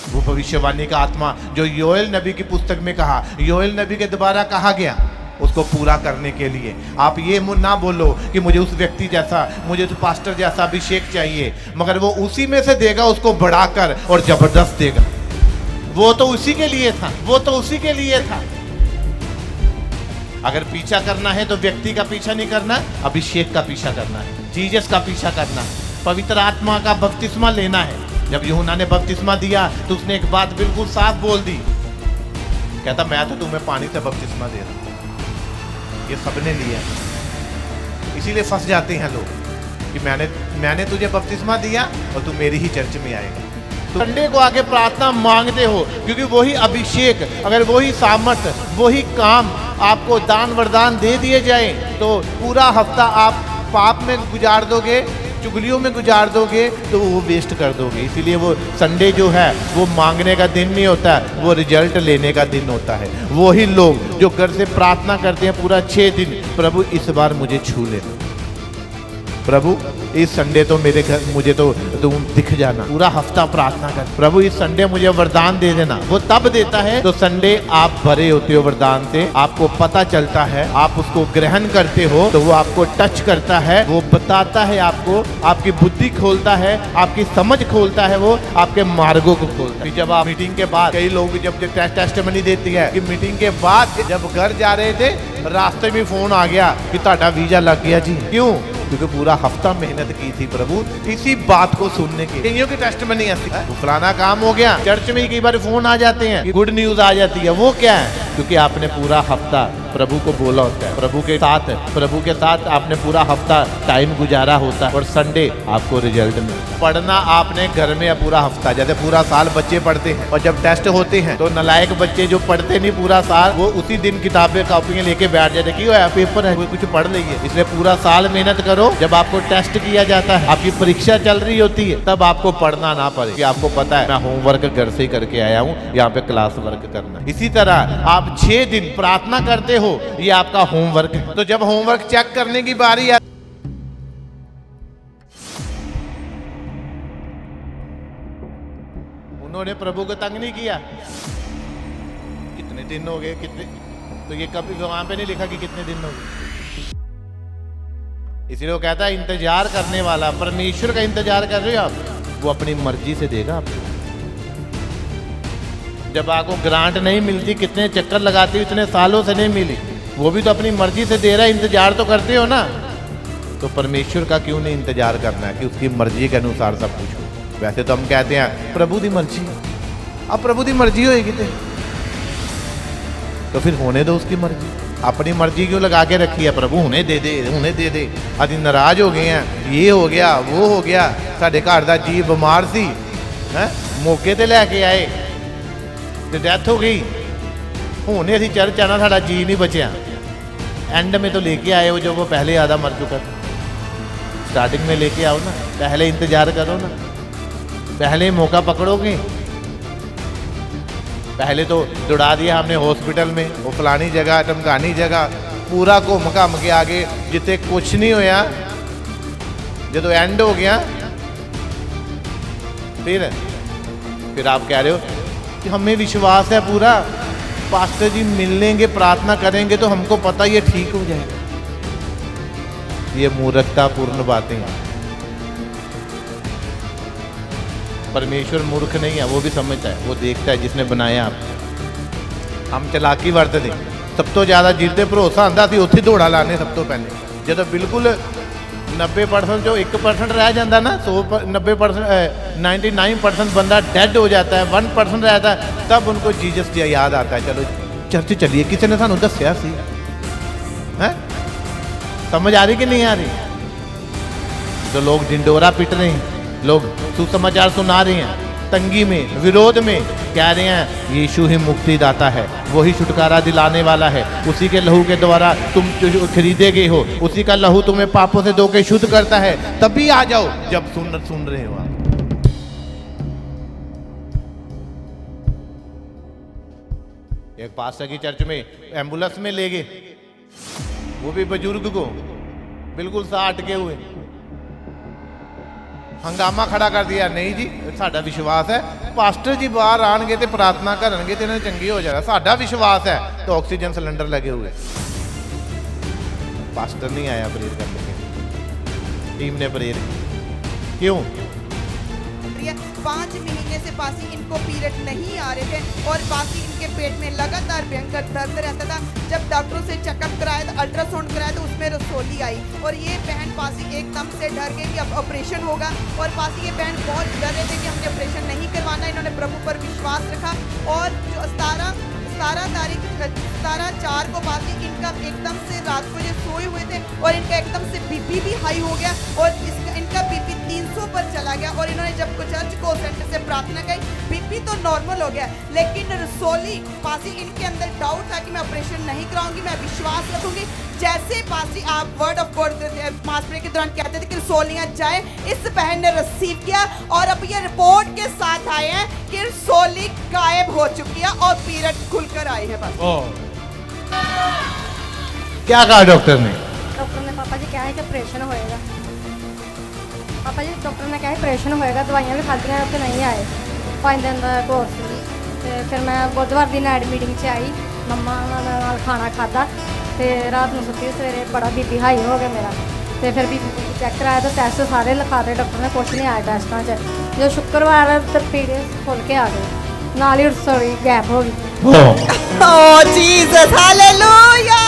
वो भविष्यवाणी का आत्मा जो योएल नबी की पुस्तक में कहा, योएल नबी के द्वारा कहा गया, उसको पूरा करने के लिए आप ये ना बोलो कि मुझे उस व्यक्ति जैसा, मुझे तो पास्टर जैसा अभिषेक चाहिए, मगर वो उसी में से देगा, उसको बढ़ाकर और जबरदस्त देगा। वो तो उसी के लिए था, वो तो उसी के लिए था। अगर पीछा करना है तो व्यक्ति का पीछा नहीं करना, अभिषेक का पीछा करना है, जीसस का पीछा करना है, पवित्र आत्मा का बपतिस्मा लेना है। जब यूहन्ना ने बपतिस्मा दिया तो उसने एक बात बिल्कुल साफ बोल दी, कहता मैं तो तुम्हें पानी से बपतिस्मा दे रहा हूं, ये सबने लिया। इसीलिए फंस जाते हैं लोग कि मैंने तुझे बपतिस्मा दिया और तू मेरी ही चर्च में आएगा। तो संडे को आके प्रार्थना मांगते हो, क्योंकि वही अभिषेक, अगर वही सामर्थ, वही काम आपको दान वरदान दे दिए जाए तो पूरा हफ्ता आप पाप में गुजार दोगे, चुगलियों में गुजार दोगे, तो वो वेस्ट कर दोगे। इसीलिए वो संडे जो है वो मांगने का दिन नहीं होता, वो रिजल्ट लेने का दिन होता है। वही लोग जो घर से प्रार्थना करते हैं पूरा 6 दिन, प्रभु इस बार मुझे छू लेना, प्रभु इस संडे तो मेरे घर मुझे तो तुम दिख जाना, पूरा हफ्ता प्रार्थना कर, प्रभु इस संडे मुझे वरदान दे देना। वो तब देता है तो संडे आप भरे होते हो वरदान से, आपको पता चलता है, आप उसको ग्रहण करते हो तो वो आपको टच करता है, वो बताता है आपको, आपकी बुद्धि खोलता है, आपकी समझ खोलता है, वो आपके मार्गों को खोलता है। जब आप मीटिंग के बाद, कई लोग जब टेस्टिमनी देती है कि मीटिंग के बाद जब घर जा रहे थे रास्ते में फोन आ गया कि ਤੁਹਾਡਾ वीजा लग गया जी। क्यों? क्योंकि पूरा हफ्ता मेहनत की थी प्रभु इसी बात को सुनने की। कईयों की टेस्टिमनी ऐसी है, फलाना काम हो गया, चर्च में कई बार फोन आ जाते हैं, गुड न्यूज आ जाती है। वो क्या है? क्योंकि आपने पूरा हफ्ता प्रभु को बोला होता है, प्रभु के साथ आपने पूरा हफ्ता टाइम गुजारा होता है और संडे आपको रिजल्ट मिलता है। पढ़ना आपने घर में पूरा हफ्ता, जैसे पूरा साल बच्चे पढ़ते हैं और जब टेस्ट होते हैं तो नालायक बच्चे जो पढ़ते नहीं पूरा साल, वो उसी दिन किताबें कॉपियां लेके बैठ जाते, क्यों है पेपर है कुछ पढ़ लीजिए। इसलिए पूरा साल मेहनत करो, जब आपको टेस्ट किया जाता है, आपकी परीक्षा चल रही होती है, तब आपको पढ़ना ना पड़े कि आपको पता है मैं होमवर्क घर से ही करके आया हूँ, यहाँ पे क्लास वर्क करना। इसी तरह आप 6 दिन प्रार्थना करते हो, ये आपका होमवर्क है। तो जब होमवर्क चेक करने की बारी आती, उन्होंने प्रभु को तंग नहीं किया, कितने दिन हो गए, कितने, तो ये कभी वहां पे नहीं लिखा कि कितने दिन हो गए। इसलिए वो कहता है इंतजार करने वाला, परमेश्वर का इंतजार कर रहे हो आप, वो अपनी मर्जी से देगा आपको। जब आपको ग्रांट नहीं मिलती, कितने चक्कर लगाती हो, इतने सालों से नहीं मिली, वो भी तो अपनी मर्जी से दे रहा है, इंतजार तो करते हो ना। तो परमेश्वर का क्यों नहीं इंतजार करना है कि उसकी मर्जी के अनुसार सब कुछ हो। वैसे तो हम कहते हैं प्रभु दी मर्जी, अब प्रभु दी मर्जी होएगी तो फिर होने दो उसकी मर्जी। अपनी मर्जी क्यों लगा के रखी है? प्रभु उन्हें दे दे, उन्हें दे दे। अज नाराज हो गए हैं, ये हो गया, वो हो गया, साडे घर दा जी बीमार सी, हैं मौके ते लैके आए ते डेथ हो गई, हुणे असीं चर्च आना, साडा जी नहीं बचिया। एंड में तो लेके आए हो जो वो पहले आधा मर चुका था। स्टार्टिंग में लेके आओ ना, पहले इंतजार करो ना, पहले मौका पकड़ोगे। पहले तो दौड़ा दिया हमने हॉस्पिटल में, वो फलानी जगह टमकानी जगह, पूरा घूम घाम के आगे जिते कुछ नहीं होया, जो एंड हो गया फिर आप कह रहे हो कि हमें विश्वास है पूरा, पास्टर जी मिल लेंगे, प्रार्थना करेंगे तो हमको पता ये ठीक हो जाएगा। ये मूर्खतापूर्ण बातें हैं। परमेश्वर मूर्ख नहीं है, वो भी समझता है, वो देखता है जिसने बनाया आप। हम चलाकी वरतते, सब तो ज़्यादा जिते भरोसा आंदा सी उत्थे दौड़ा लाने सब तो पहले। जो बिल्कुल 90% जो 1% रह जाता ना, 99% बंदा डेड हो जाता है, 1% रहता है, तब उनको जीसस याद आता है, चलो चर्च चलिए, किसी ने सानू दस्या सी। हैं समझ आ रही कि नहीं आ रही? तो लोग ढिंडोरा पिट रहे हैं, लोग सुसमाचार सुना रहे हैं, तंगी में, विरोध में, कह रहे हैं यीशु ही मुक्ति दाता है, वही छुटकारा दिलाने वाला है, उसी के लहू के द्वारा तुम खरीदे गए हो, उसी का लहू तुम्हें पापों से धो के शुद्ध करता है। तभी आ जाओ जब सुन रहे हो आप। एक पास्टर की चर्च में एम्बुलेंस में ले गए, वो भी बुजुर्ग को बिल्कुल सा अटके हुए, हंगामा खड़ा कर दिया। नहीं जी, साडा विश्वास है ਪਾਸਟਰ ਜੀ ਬਾਹਰ ਆਣਗੇ ਤੇ ਪ੍ਰਾਰਥਨਾ ਕਰਨਗੇ ਤੇ ਇਹਨਾਂ ਚੰਗੀ ਹੋ ਜਾਣਾ। ਸਾਡਾ ਵਿਸ਼ਵਾਸ ਹੈ ਤੇ ਆਕਸੀਜਨ ਸਿਲੰਡਰ लगे हुए। पास्टर नहीं आया प्रेयर करने के लिए, टीम ने प्रेयर की। क्यों? 5 महीने से पासी इनको पीरियड नहीं आ रहे थे और पासी इनके पेट में लगातार भयंकर दर्द रहता था। जब डॉक्टरों से चेकअप कराया तो अल्ट्रासाउंड कराया तो उसमें रसोली आई और ये बहन पासी एकदम से डर गई कि अब ऑपरेशन होगा। और पासी ये बहन बहुत डर रहे थे कि हमने ऑपरेशन नहीं करवाना। इन्होंने प्रभु पर विश्वास रखा और जो 17/4 को पासी इनका एकदम से रात को ये सोए हुए थे और इनका एकदम से बीपी भी हाई हो गया और इनका बीपी 300 पर चला गया। और इन्होंने जब चर्च को सेंटर से प्रार्थना की, बीपी तो नॉर्मल हो गया, लेकिन रसोली पासी इनके अंदर डाउट था कि मैं ऑपरेशन नहीं कराऊंगी, मैं विश्वास रखूंगी। जैसे पासी आप word of God mass pray के दौरान कहते थे कि रसोलियां जाए, इस बहन ने रिसीव किया और अब ये रिपोर्ट के साथ आए हैं कि रसोली गायब हो चुकी है और पीरियड खुलकर आई है। बस क्या कहा डॉक्टर ने? डॉक्टर ने पापा जी कहा है कि ऑपरेशन होएगा। पापा जी डॉक्टर ने कहा है ऑपरेशन होएगा, दवाइयां भी खादियां तो नहीं आए 5 दिन का कोर्स। तो फिर मैं बुधवार दिन नाइट मीटिंग से आई, मम्मा नाल खाना खादा तो रात में सुती, सवेरे बड़ा बीपी हाई हो गया मेरा। तो फिर बीपी चेक कराया तो टेस्ट सारे लिखाते, डॉक्टर ने कुछ नहीं आया टेस्टा च। जो शुक्रवार तो पीरियड्स खुल के आ गए, नाल ही रसोई गैप हो गई। ओह जीसस हालेलुया।